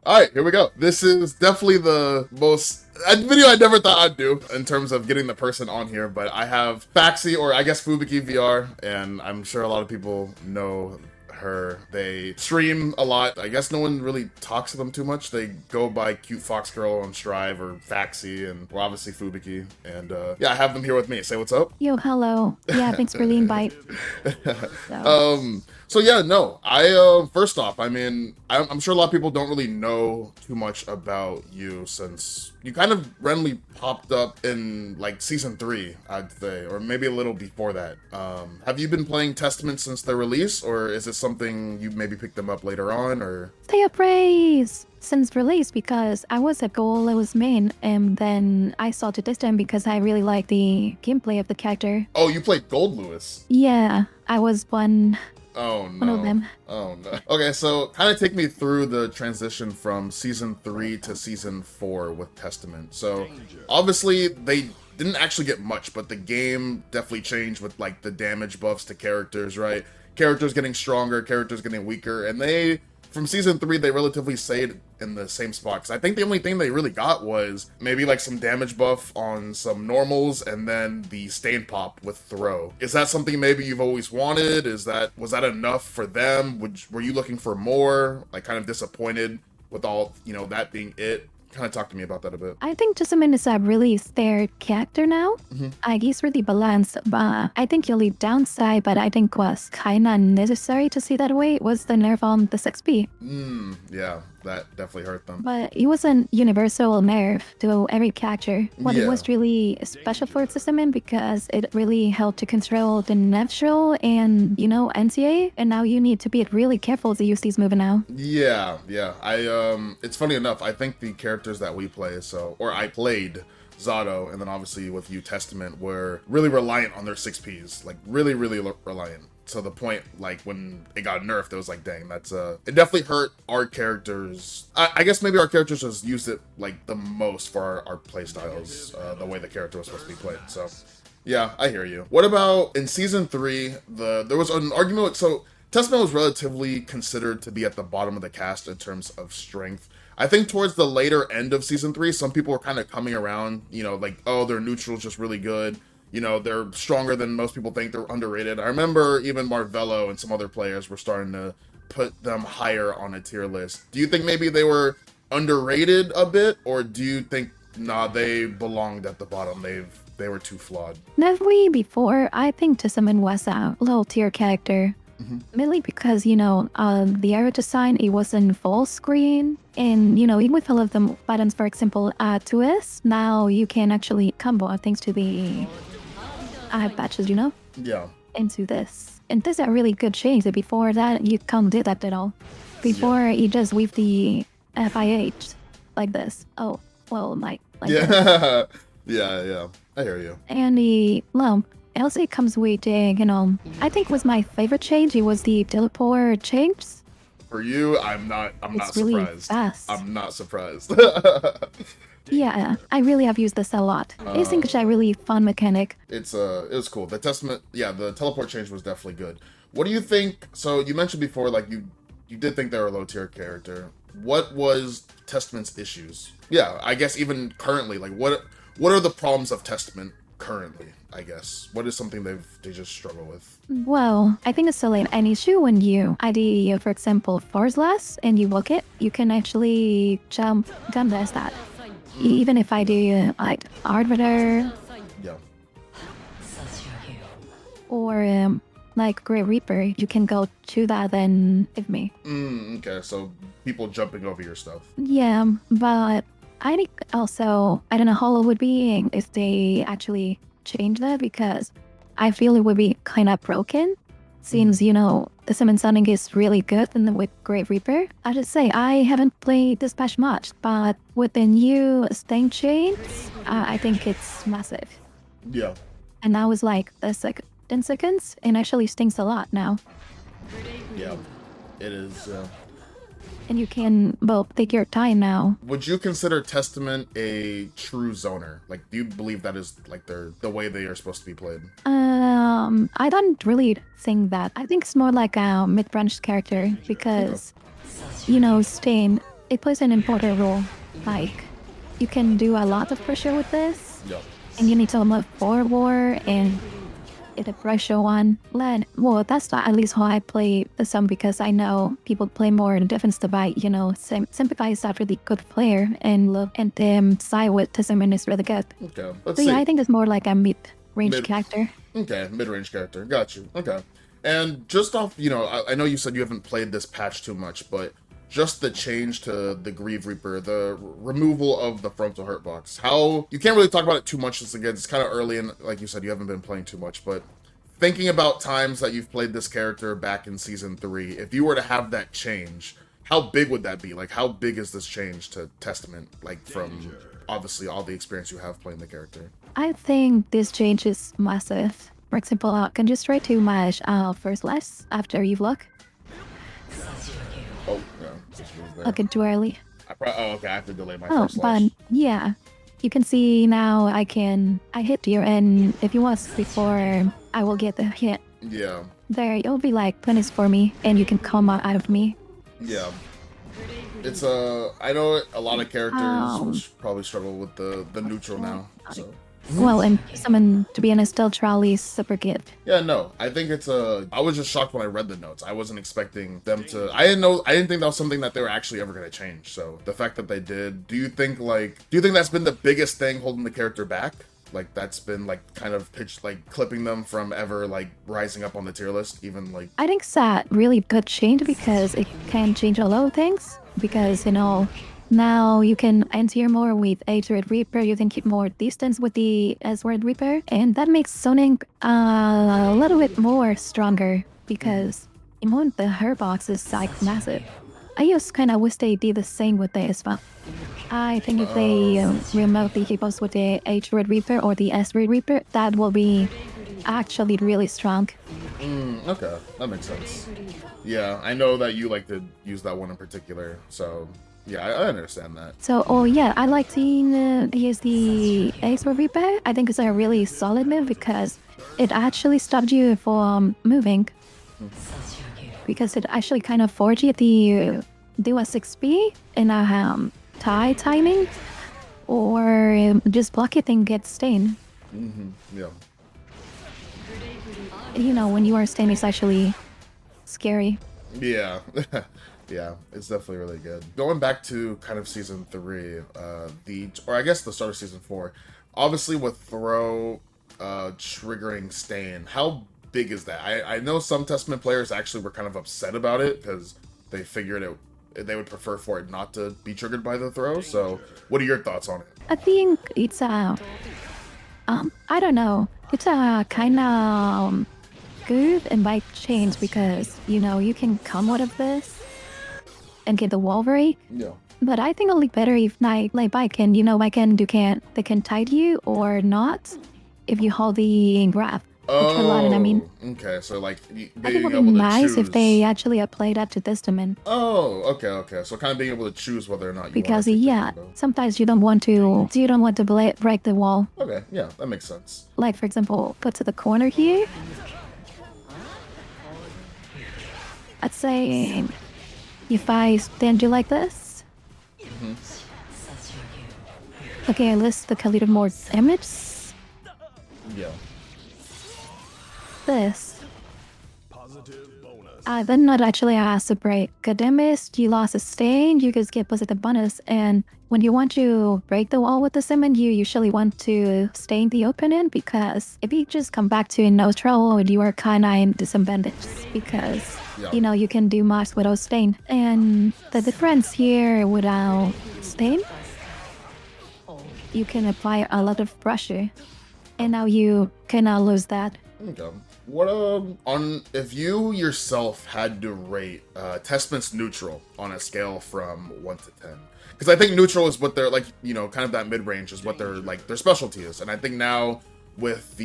All right, here we go. This is definitely the most a video I never thought I'd do in terms of getting the person on here, but I have Faxi, or I guess FubukiVr, and I'm sure a lot of people know her. They stream a lot. I guess no one really talks to them too much. They go by Cute Fox Girl on Strive or Faxi, and we're obviously Fubuki. And yeah, I have them here with me. Say what's up. Yo, hello. Yeah, thanks for the invite. So, So yeah, no, first off, I mean, I'm sure a lot of people don't really know too much about you since you kind of randomly popped up in like season 3, I'd say, or maybe a little before that. Have you been playing Testament since their release, or is it something you maybe picked them up later on, or? stay praise since release because I was a goal I was main, and then I saw to this time because I really like the gameplay of the character. Oh, you played Gold Lewis. Yeah, I was Oh one of no. them. Oh no. Okay, so kind of take me through the transition from season 3 to season 4 with Testament. So obviously they didn't actually get much, but the game definitely changed with like the damage buffs to characters, right? Characters getting stronger, characters getting weaker, and they from season 3 they relatively stayed in the same spot. Cause I think the only thing they really got was maybe like some damage buff on some normals and then the stain pop with throw. Is that something maybe you've always wanted? Was that enough for them? Were you looking for more? Like kind of disappointed with all, that being it? Kind of talk to me about that a bit. I think Jessamine is a really their character now. He's really balanced, but I think the only downside, but I think was kinda necessary to see that way, was the nerf on the 6P. Yeah, that definitely hurt them. But it was a universal nerf to every character. What it Yeah. was really special for Jessamine because it really helped to control the natural and, NCA, and now you need to be really careful to use these moves now. Yeah. It's funny enough, I think the characters that we play, or I played Zato, and then obviously with you Testament, were really reliant on their 6Ps, like really, really reliant. To the point, like when it got nerfed, it was like, dang, it definitely hurt our characters. I guess maybe our characters just used it like the most for our play styles, the way the character was supposed to be played. So yeah, I hear you. What about in season 3? There was an argument. So Testament was relatively considered to be at the bottom of the cast in terms of strength. I think towards the later end of season 3, some people were kind of coming around, like, oh, their neutral's just really good. They're stronger than most people think. They're underrated. I remember even Marvello and some other players were starting to put them higher on a tier list. Do you think maybe they were underrated a bit, or do you think, nah, they belonged at the bottom? They were too flawed. Never before, I think Jessamine was a low tier character. Mainly because, the arrow design, it wasn't full screen. And, even with all of the buttons, for example, 2S, now you can actually combo thanks to the patches, Yeah. into this. And this is a really good change. Before that, you can't do that at all. Before, you just weave the FIH like this. Oh, well, like this. Yeah. Yeah. I hear you. And the lump also comes with, I think was my favorite change. It was the teleport change. For you, I'm not It's really surprised. fast. I'm not surprised. Yeah, I really have used this a lot. I think it's a really fun mechanic. It was cool. The Testament, yeah, the teleport change was definitely good. What do you think? So you mentioned before, like you did think they were a low tier character. What was Testament's issues? Yeah, I guess even currently, like what are the problems of Testament currently? I guess what is something they just struggle with? Well, I think it's still an issue when you ID, for example, force less and you walk it, you can actually jump down past that. Even if I do like Arbiter Yeah. or like Great Reaper, you can go to that and hit me. Okay, so people jumping over your stuff. Yeah, but I think also, I don't know how it would be if they actually change that because I feel it would be kind of broken since, the summon sonic is really good and with Great Reaper. I just say, I haven't played this patch much, but with the new stain chains, I think it's massive. Yeah. And now it's like, that's like 10 seconds and actually stings a lot now. Yeah. It is. And you can, well, take your time now. Would you consider Testament a true zoner? Like, do you believe that is like the way they are supposed to be played? I don't really think that. I think it's more like a mid-branch character because, Stain, it plays an important role. Like, you can do a lot of pressure with this, Yeah. and you need to move forward and it a pressure one. Well, that's not at least how I play the sum because I know people play more in defense to buy, sympathize after the good player and look and side with Testament is really good. Okay. So Let's see. yeah, I think it's more like a mid-range Mid- character. Okay, mid-range character. Got you. Okay. And just off, I know you said you haven't played this patch too much, but just the change to the Grieve Reaper, the removal of the frontal hurt box. How you can't really talk about it too much just again, it's kind of early and like you said, you haven't been playing too much, but thinking about times that you've played this character back in season 3, if you were to have that change, how big would that be? Like how big is this change to Testament, like from obviously all the experience you have playing the character? I think this change is massive. For example, can you straight to my first less after you look? Oh, yeah. Okay, too early. Okay, I have to delay my Oh, first but launch. yeah, you can see now I hit you, and if you was before, I will get the hit. Yeah. There, it'll be like punish for me, and you can come out of me. Yeah. It's I know a lot of characters probably struggle with the neutral now. So Well, and someone, to be honest, still Charlie's super good. yeah, no, I think it's I was just shocked when I read the notes. I wasn't expecting them to. I didn't think that was something that they were actually ever going to change. So the fact that they did, do you think that's been the biggest thing holding the character back? Like that's been like kind of pitched like clipping them from ever like rising up on the tier list, even like. I think it's a really good change because it can change a lot of things. Because now you can enter more with H-Word Reaper, you can keep more distance with the S-Word Reaper, and that makes Sonic a little bit more stronger because the her box is like massive. I just kind of wish they did the same with this as well. I think if they remove the hitbox with the H-Word Reaper or the S-Word Reaper, that will be actually really strong. Okay, that makes sense. Yeah, I know that you like to use that one in particular, so yeah, I understand that. So, oh yeah, I like to use the Ace for Reaper. I think it's a really solid move because it actually stopped you from moving. Because it actually kind of forced you to do a 6B in a tie timing or just block it and get stained. Yeah. When you are stained, it's actually scary. Yeah. Yeah, it's definitely really good. Going back to kind of season 3, or I guess the start of season 4, obviously with throw triggering stain, how big is that? I know some Testament players actually were kind of upset about it because they figured they would prefer for it not to be triggered by the throw. So what are your thoughts on it? I think it's I don't know. It's a kind of good and bike change because you can come out of this and get the wall break. Yeah. But I think it'll be better if bike can they can tide you or not if you hold the graph. Okay, so like being I think it would able be to nice choose. if they actually applied that to Testament. Oh, okay. So kind of being able to choose whether or not you Because want to yeah, sometimes you don't want to break the wall. Okay, yeah, that makes sense. Like for example, put to the corner here. I'd say if I stand you like this. Okay, I list the little more damage. Yeah. This. Then not actually ask to break. Good damage, you lost a stain, you just get positive bonus. And when you want to break the wall with the summon, you usually want to stain the opponent because if you just come back to neutral, you are kind of in disadvantage because you can do much without stain. And the difference here without stain, you can apply a lot of pressure, and now you cannot lose that. Okay. What if you yourself had to rate Testament's neutral on a scale from 1 to 10? Because I think neutral is what they're like, kind of that mid range is what their specialty is, and I think now with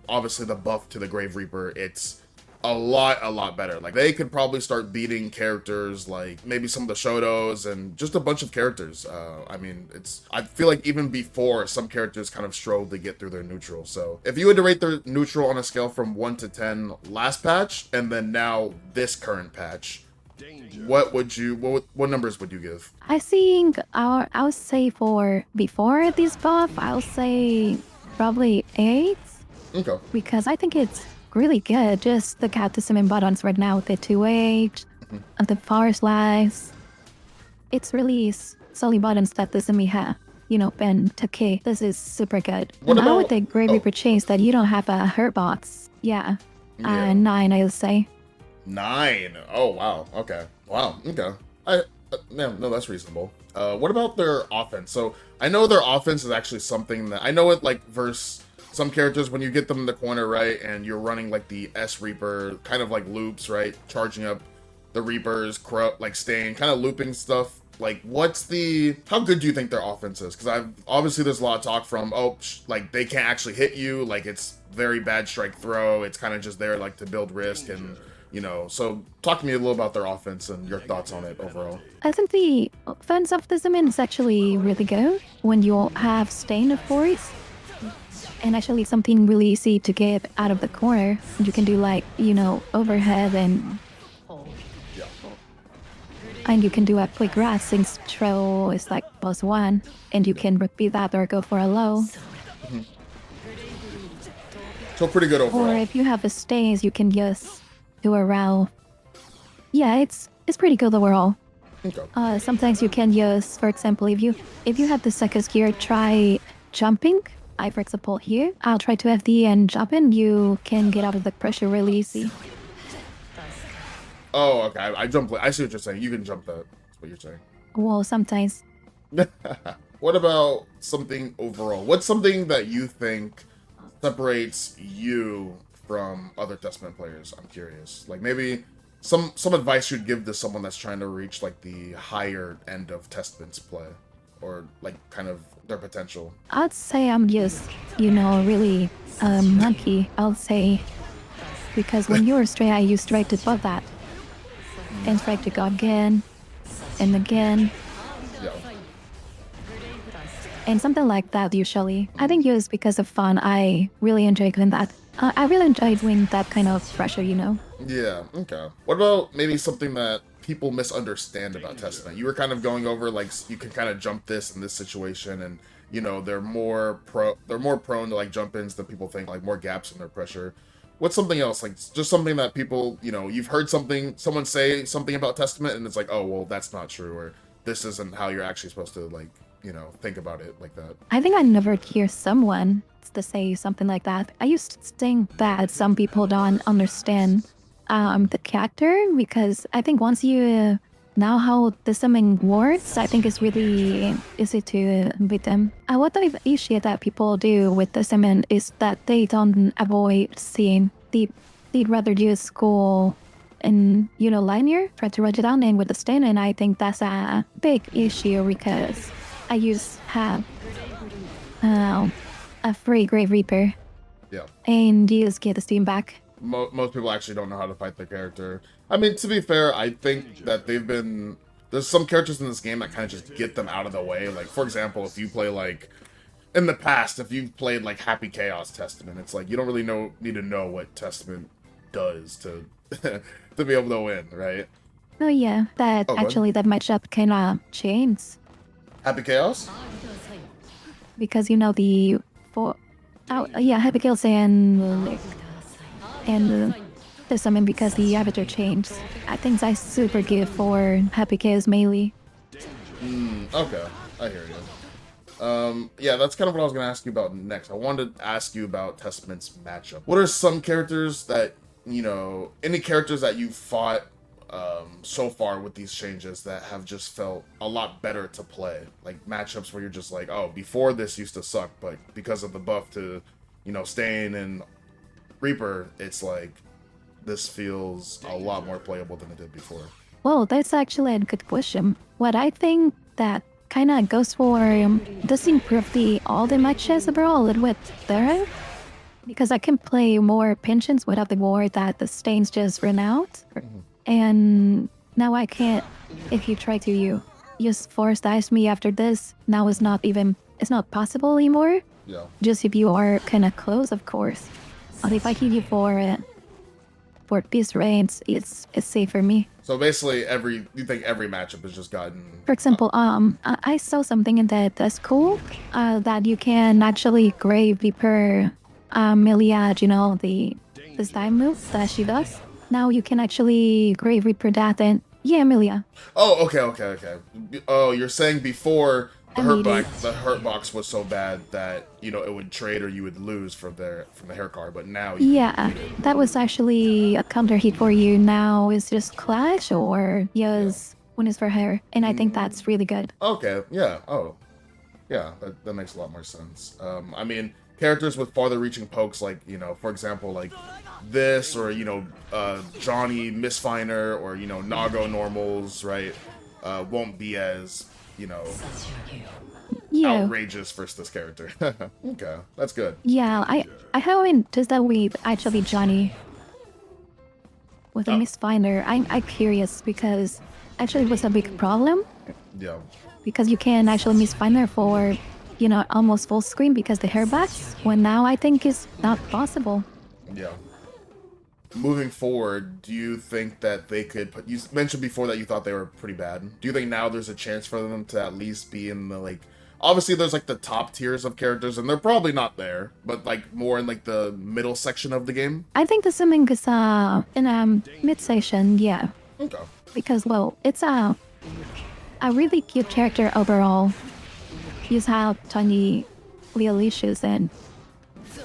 obviously the buff to the Grave Reaper, it's a lot better. Like they could probably start beating characters like maybe some of the Shotos and just a bunch of characters. I feel like even before some characters kind of strove to get through their neutral. So if you had to rate their neutral on a scale from 1 to 10 last patch and then now this current patch, What numbers would you give? I think I'll say for before this buff, I'll say probably 8 Okay. because I think it's really good. Just the cat to summon buttons right now, the 2H, and the power slice. It's really solid buttons that the semi have. You know, Ben Take. This is super good. What Now with about- the Great Reaper chase that you don't have a hurt bots. Yeah. Yeah. 9, I'll say. 9. Oh wow. Okay. Wow. Okay. No, that's reasonable. What about their offense? So I know their offense is actually something that I know it like versus some characters when you get them in the corner, right, and you're running like the S Reaper kind of like loops, right, charging up the Reapers, like staying kind of looping stuff. Like, how good do you think their offense is? Because obviously there's a lot of talk from, like they can't actually hit you, like it's very bad strike throw. It's kind of just there like to build risk and, you know, so talk to me a little about their offense and your thoughts on it overall. I think the offense of the Zemin is actually really good when you have Stain, of course. And actually something really easy to get out of the corner. You can do like, you know, overhead and you can do a quick grass since throw is like +1 and you can repeat that or go for a low. So pretty good overall. Or if you have a stays, you can just do a row. Yeah, it's pretty good overall. Okay. Sometimes you can use, for example, if you have the second gear, try jumping. For example, here, I'll try to FD and jump in. You can get out of the pressure really easy. Oh, okay. I see what you're saying. You can jump that. That's what you're saying. Well, sometimes. What about something overall? What's something that you think separates you from other Testament players? I'm curious. Like maybe some advice you'd give to someone that's trying to reach like the higher end of Testament's play, or like kind of their potential. I'd say I'm just, you know, really lucky. I'll say because when you were straight, I used straight to above that, and straight to go again, and again. Yeah. And something like that usually. I think just because of fun, I really enjoy doing that. I really enjoy doing that kind of pressure, you know? Yeah, okay. What about maybe something that people misunderstand about Testament? You were kind of going over, like, you can kind of jump this in this situation, and, you know, they're more prone to, like, jump-ins than people think, like, more gaps in their pressure. What's something else? Like, just something that people, you know, you've heard someone say something about Testament, and it's like, oh, well, that's not true, or this isn't how you're actually supposed to, like, you know, think about it like that. I think I never hear someone to say something like that. I used to think that some people don't understand the character, because I think once you know how the summon works, I think it's really easy to beat them. What I appreciate that people do with the summon is that they don't avoid seeing. They'd rather use school and, you know, linear, try to write it down and with the stain, and I think that's a big issue because I used to have a free Great Reaper. Yeah. And you just get the steam back. Most people actually don't know how to fight their character. I mean, to be fair, I think that there's some characters in this game that kind of just get them out of the way. Like, for example, if you play, like, in the past, if you've played, like, Happy Chaos Testament, it's like, you don't really need to know what Testament does to to be able to win, right? Oh yeah, that matchup kind of changed. Happy Chaos? Because, you know, Happy Chaos and the summon, because the avatar changed. I think that's super good for Happy Chaos melee. Okay, I hear you. Yeah, that's kind of what I was going to ask you about next. I wanted to ask you about Testament's matchup. What are some characters that, you know, any characters that you fought so far with these changes that have just felt a lot better to play? Like matchups where you're just like, oh, before this used to suck, but because of the buff to, you know, Stain and Reaper, it's like, this feels a lot more playable than it did before. Well, that's actually a good question. What I think that kind of goes for does improve all the matches overall a little bit better, because I can play more pensions without the war that the stains just ran out. And now I can't. If you try to you just force dice me after this, now it's not possible anymore. Yeah. Just if you are kind of close, of course. But if I hit you for peace reigns, it's safe for me. So basically, you think every matchup has just gotten. For example, I saw something in that's cool, that you can actually grave Viper, Miliad, you know, this time move that she does. Now you can actually grave Reaper that and yeah, Milia. Oh, okay. Oh, you're saying before Immediate. the hurt box was so bad that it would trade or you would lose from the hair card, but now you can Yeah, beat it. that was actually a counter hit for you. Now it's just Clash or Yeah. yes, when it's for her, and I think that's really good. Okay. Yeah. Oh. Yeah. That makes a lot more sense. I mean, characters with farther reaching pokes, like for example, like this or Johnny Misfiner or Nago normals, right? Won't be as Yeah, outrageous versus this character. Okay, that's good. yeah. I haven't just that with actually Johnny with a Oh, misfinder. I'm curious because actually it was a big problem yeah, because you can actually misfinder for almost full screen because the hairbacks. When now I think is not possible. yeah. Moving forward, do you think that they could put? You mentioned before that you thought they were pretty bad. Do you think now there's a chance for them to at least be in the like? Obviously, there's like the top tiers of characters, and they're probably not there, but like more in like the middle section of the game. I think the swimming is in mid session, yeah, Okay. because well, it's a really cute character overall. He's have tiny little issues, and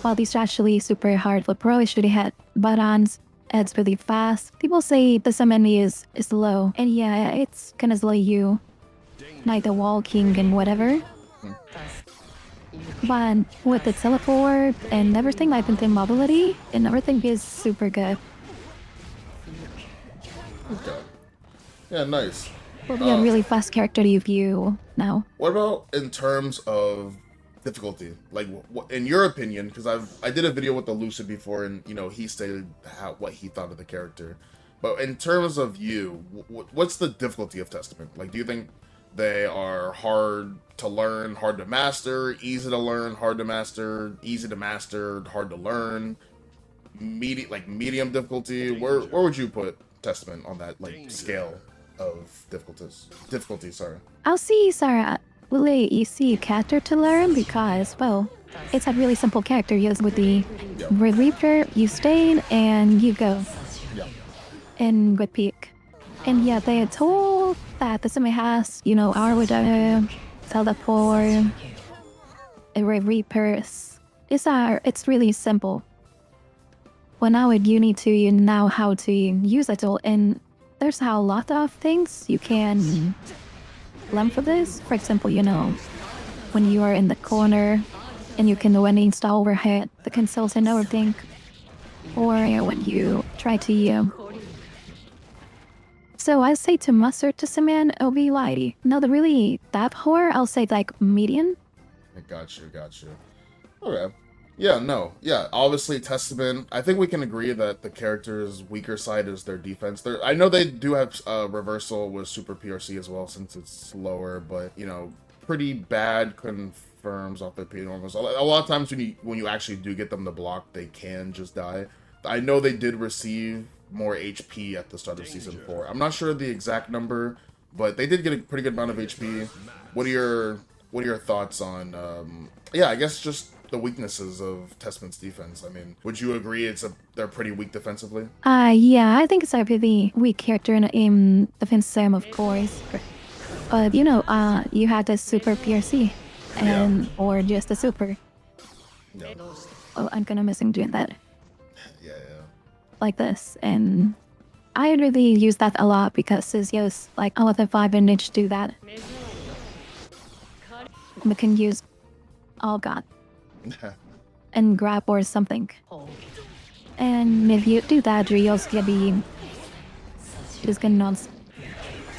while these are actually super hard for pro, it should have buttons. It's really fast. People say the summon is slow, and yeah, it's kind of slow you, like the walking and whatever. But with the teleport and everything, I think the mobility and everything is super good. Okay. Yeah, nice. Will be a really fast character to view now. What about in terms of difficulty? Like, in your opinion, because I did a video with the Lucid before, and he stated what he thought of the character. But in terms of you, what's the difficulty of Testament? Like, do you think they are hard to learn, hard to master, easy to learn, hard to master, easy to master, hard to learn, medium difficulty? Where would you put Testament on that like scale of difficulty? Sorry. I'll see Sarah really easy character to learn because, well, it's a really simple character. Used with the Yeah. Red Reaper, you stay and you go. Yeah. And with Peak. And yeah, they are told that the summon has, our widow, teleport, a Red Reapers. It's really simple. Well, now you need to know how to use it all, and there's a lot of things you can learn for this. For example, when you are in the corner and you can install overhead the consoles and everything, or when you try to. So I say to master to summon, it'll be lighty. No, the really that horror, I'll say like medium. Got you. Okay. Yeah, no. Yeah, obviously Testament, I think we can agree that the character's weaker side is their defense. I know they do have reversal with Super PRC as well since it's slower, but, pretty bad confirms off their P normals. A lot of times when you actually do get them to block, they can just die. I know they did receive more HP at the start of Season 4. I'm not sure the exact number, but they did get a pretty good amount of HP. What are your thoughts on, I guess just the weaknesses of Testament's defense? I mean, would you agree they're pretty weak defensively? Yeah, I think it's a really weak character in defense sim, of course. But you had the Super PRC, or just the Super. Yeah. Oh, I'm gonna missing doing that. Yeah. Like this, and I really use that a lot because it's just like all of the 5-inch do that. We can use all God and grab or something. And if you do that, you're also gonna be just getting on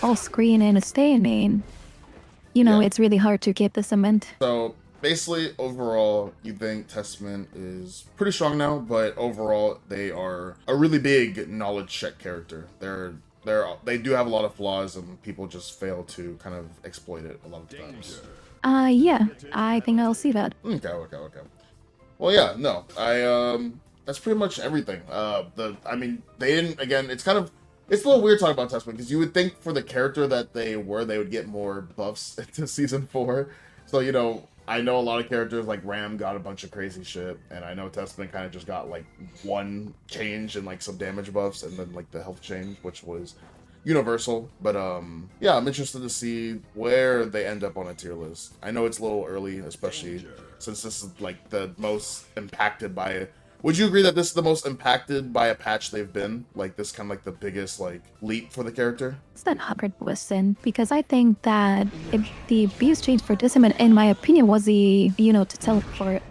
all screen and staying in. It's really hard to get the cement. So basically, overall, you think Testament is pretty strong now, but overall, they are a really big knowledge check character. They do have a lot of flaws, and people just fail to kind of exploit it a lot of times. Yeah, I think I'll see that. Okay. Well, yeah, no, that's pretty much everything. They didn't, again, it's kind of It's a little weird talking about Testament because you would think for the character that they were, they would get more buffs into season 4. So, you know, I know a lot of characters like Ram got a bunch of crazy shit, and I know Testament kind of just got like one change and like some damage buffs and then like the health change, which was universal. But yeah, I'm interested to see where they end up on a tier list. I know it's a little early, especially since this is like the most impacted by it. Would you agree that this is the most impacted by a patch they've been? Like this kind of like the biggest like leap for the character? It's not 100% because I think that the biggest change for Decimate, in my opinion, was the, to teleport.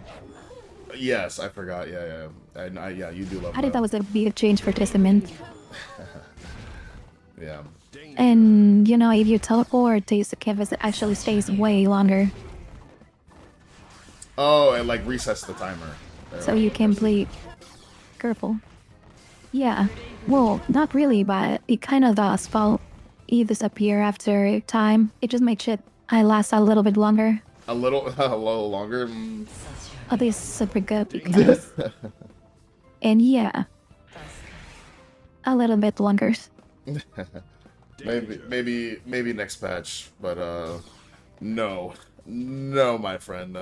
Yes, I forgot. Yeah, yeah. Yeah, you do love I think that was a big change for Decimate. Yeah. And, if you teleport, the canvas actually stays way longer. Oh, it like resets the timer. So you can play careful. Yeah. Well, not really, but it kind of does fall. It disappear after time. It just makes it last a little bit longer. A little longer. Mm. Oh, this is super good because... and yeah. A little bit longer. maybe next patch, but no, my friend.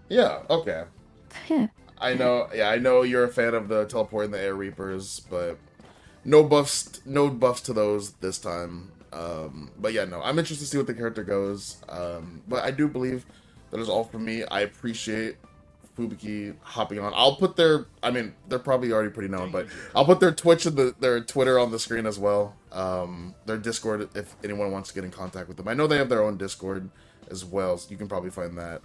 Yeah, okay. Yeah. I know you're a fan of the teleporting the Air Reapers, but no buffs to those this time. But yeah, no, I'm interested to see what the character goes. But I do believe that is all for me. I appreciate Fubuki hopping on. I'll put they're probably already pretty known, but I'll put their Twitch and their Twitter on the screen as well. Their Discord, if anyone wants to get in contact with them. I know they have their own Discord as well, so you can probably find that.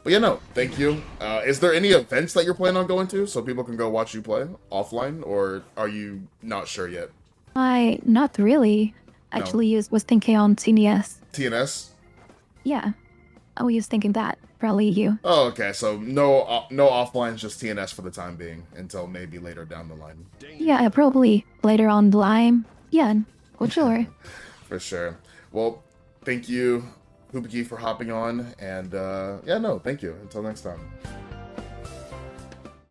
But yeah, no, thank you. Is there any events that you're planning on going to so people can go watch you play offline, or are you not sure yet? Not really. Actually, was thinking on TNS. TNS? Yeah. I was thinking that. Probably you. Oh, okay. So no offline, just TNS for the time being until maybe later down the line. Yeah, probably later on the line. Yeah, for sure. For sure. Well, thank you, Fubuki, for hopping on, and yeah, no, thank you. Until next time.